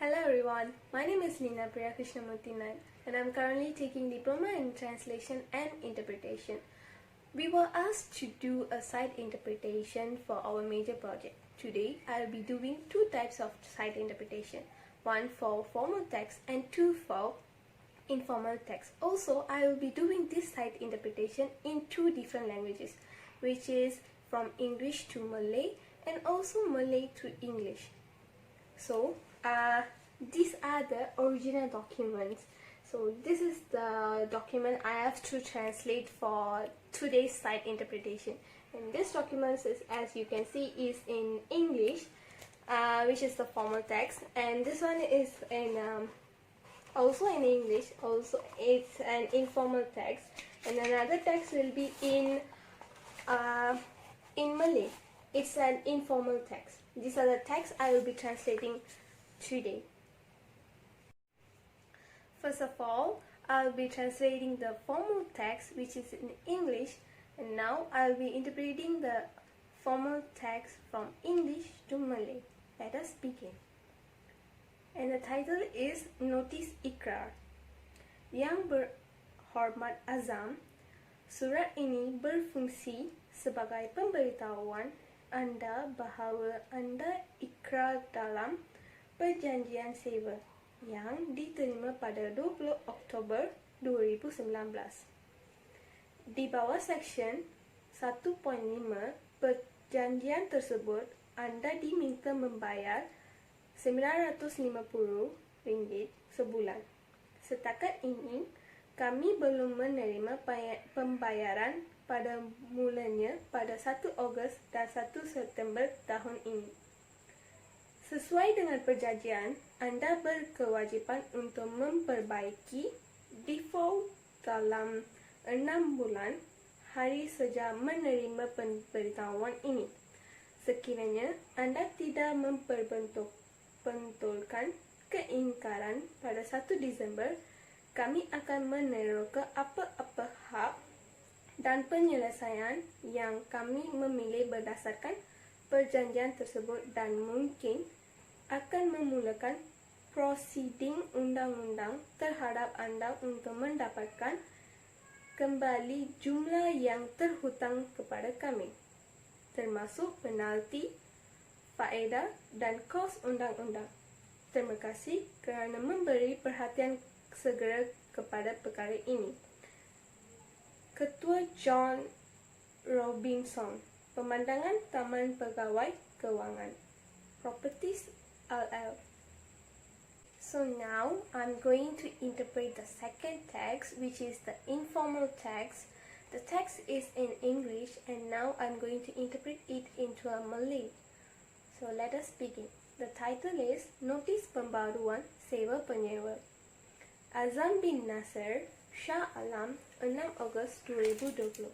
Hello everyone, my name is Lina Priya Krishnamurthy Naik and I'm currently taking Diploma in Translation and Interpretation. We were asked to do a site interpretation for our major project. Today, I'll be doing two types of site interpretation, one for formal text and two for informal text. Also, I will be doing this site interpretation in two different languages, which is from English to Malay and also Malay to English. So, these are the original documents. So this is the document I have to translate for today's site interpretation. And this document is, as you can see, is in English, which is the formal text. And this one is in also in English. Also, it's an informal text. And another text will be in Malay. It's an informal text. These are the texts I will be translating today. First of all, I'll be translating the formal text, which is in English, and now I'll be interpreting the formal text from English to Malay. Let us begin. And the title is Notis Ikrar. Yang berhormat Azam, surat ini berfungsi sebagai pemberitahuan anda bahawa anda ikrar dalam perjanjian sewa yang diterima pada 20 Oktober 2019. Di bawah Seksyen 1.5 perjanjian tersebut, anda diminta membayar RM950 sebulan. Setakat ini, kami belum menerima pembayaran pada mulanya pada 1 Ogos dan 1 September tahun ini. Sesuai dengan perjanjian, anda berkewajipan untuk memperbaiki default dalam 6 bulan hari sejak menerima pemberitahuan ini. Sekiranya anda tidak memperbentulkan keingkaran pada 1 Disember, kami akan meneroka apa-apa hak dan penyelesaian yang kami memilih berdasarkan perjanjian tersebut dan mungkin akan memulakan proceeding undang-undang terhadap anda untuk mendapatkan kembali jumlah yang terhutang kepada kami, termasuk penalti, faedah dan kos undang-undang. Terima kasih kerana memberi perhatian segera kepada perkara ini. Ketua John Robinson, Pemandangan Taman Pegawai Kewangan, Properties LL. So now I'm going to interpret the second text, which is the informal text. The text is in English and now I'm going to interpret it into a Malay. So let us begin. The title is Notis Pembaruan Sewa Penyewa. Azam bin Nasir, Shah Alam, 6 Ogos 2020.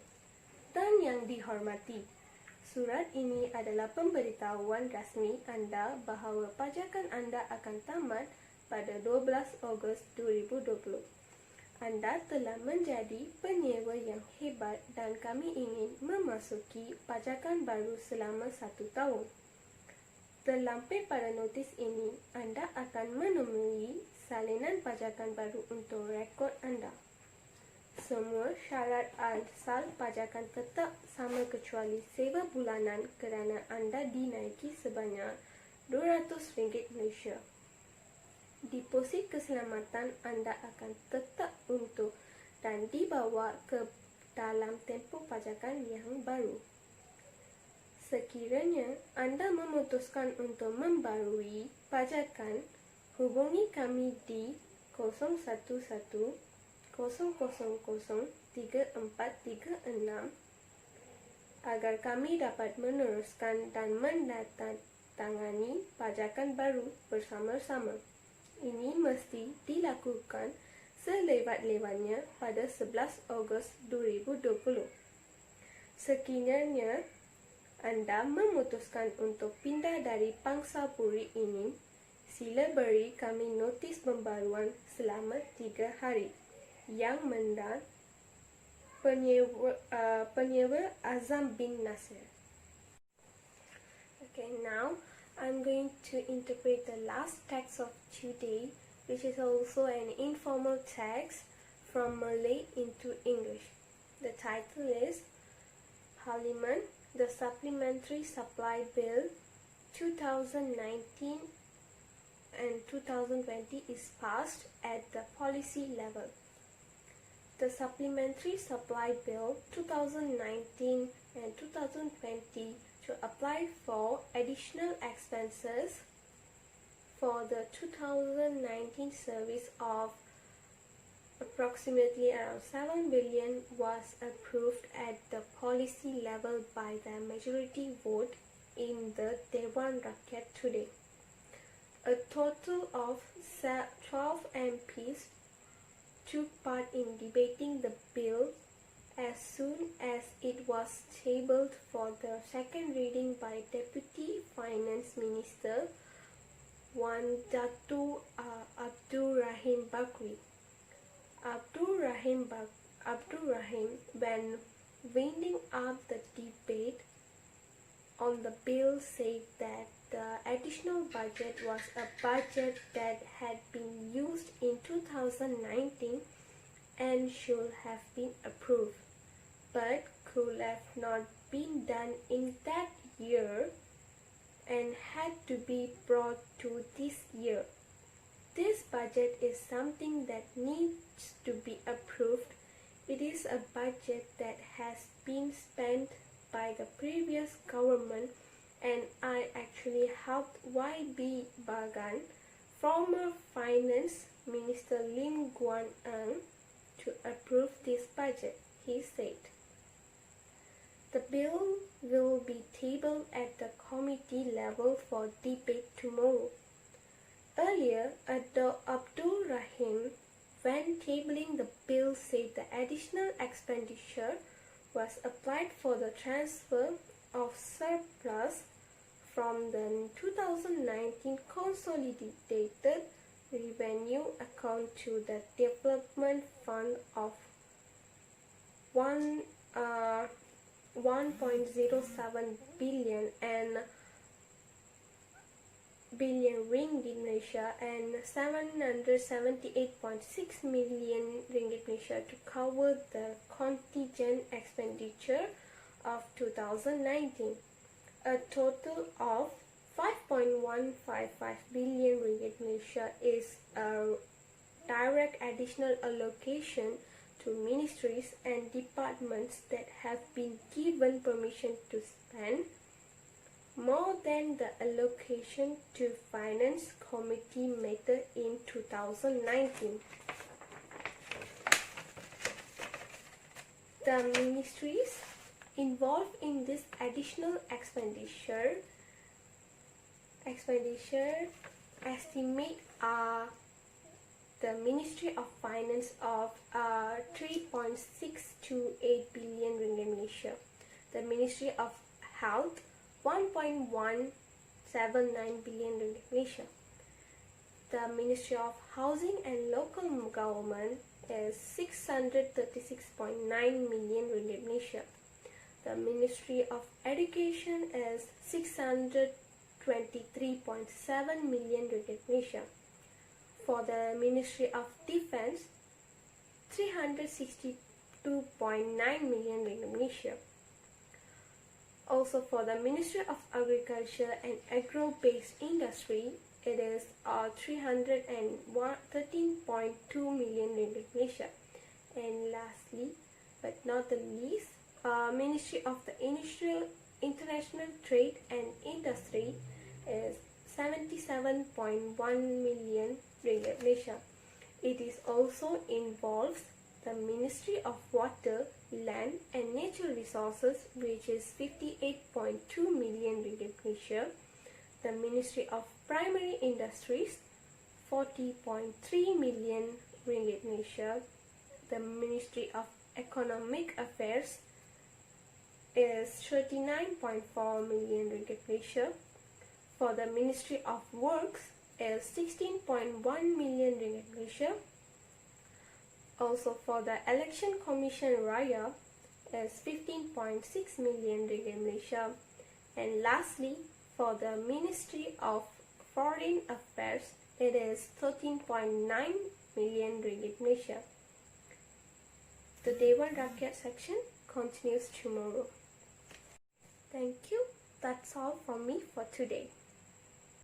Dan yang dihormati, surat ini adalah pemberitahuan rasmi anda bahawa pajakan anda akan tamat pada 12 Ogos 2020. Anda telah menjadi penyewa yang hebat dan kami ingin memasuki pajakan baru selama 1 tahun. Terlampir pada notis ini, anda akan menemui salinan pajakan baru untuk rekod anda. Semua syarat asal pajakan tetap sama kecuali sewa bulanan kerana anda dinaiki sebanyak RM200 Malaysia. Deposit keselamatan anda akan tetap untuk dan dibawa ke dalam tempoh pajakan yang baru. Sekiranya anda memutuskan untuk membarui pajakan, hubungi kami di 011 0003436 agar kami dapat meneruskan dan menandatangani pajakan baru bersama-sama. Ini mesti dilakukan selewat-lewatnya pada 11 Ogos 2020. Sekiranya anda memutuskan untuk pindah dari pangsa puri ini, sila beri kami notis pembaruan selama 3 hari. Yang mendan penyewa Azam bin Nasir. Okay, now I'm going to interpret the last text of today, which is also an informal text from Malay into English. The title is Parliament, the Supplementary Supply Bill 2019 and 2020 is passed at the policy level. The Supplementary Supply Bill 2019 and 2020 to apply for additional expenses for the 2019 service of approximately around 7 billion was approved at the policy level by the majority vote in the Dewan Rakyat today. A total of 12 MPs took part in debating the bill as soon as it was tabled for the second reading by Deputy Finance Minister Wan Datuk Abdul Rahim Bakri. Abdul Rahim, when winding up the debate on the bill, said that the additional budget was a budget that had been used in 2019 and should have been approved, but could have not been done in that year and had to be brought to this year. This budget is something that needs to be approved. It is a budget that has been spent by the previous government, and I actually helped YB Bagan, former Finance Minister Lim Guan Eng, to approve this budget, he said. The bill will be tabled at the committee level for debate tomorrow. Earlier, Abdul Rahim, when tabling the bill, said the additional expenditure was applied for the transfer of surplus from the 2019 consolidated revenue account to the development fund of 1.07 billion ringgit Malaysia and 778.6 million ringgit Malaysia to cover the contingent expenditure of 2019. A total of 5.155 billion ringgit Malaysia is a direct additional allocation to ministries and departments that have been given permission to spend more than the allocation to Finance Committee method in 2019. The ministries involved in this additional expenditure estimate are the Ministry of Finance of 3.628 billion ringgit Malaysia, the Ministry of Health 1.179 billion ringgit Malaysia, the Ministry of Housing and Local Government is 636.9 million ringgit Malaysia. The Ministry of Education is 623.7 million ringgit Malaysia. For the Ministry of Defence, 362.9 million ringgit Malaysia. Also for the Ministry of Agriculture and Agro-Based Industry, it is 313.2 million ringgit Malaysia. And lastly, but not the least, Ministry of the International Trade and Industry is 77.1 million ringgit Malaysia. It is also involves the Ministry of Water, Land and Natural Resources, which is 58.2 million ringgit Malaysia, the Ministry of Primary Industries, 40.3 million ringgit Malaysia, the Ministry of Economic Affairs is 39.4 million ringgit Malaysia. For the Ministry of Works is 16.1 million ringgit Malaysia. Also for the Election Commission Raya is 15.6 million ringgit Malaysia. And lastly, For the Ministry of Foreign Affairs, it is 13.9 million ringgit Malaysia. The Dewan Rakyat section continues tomorrow. Thank you. That's all from me for today.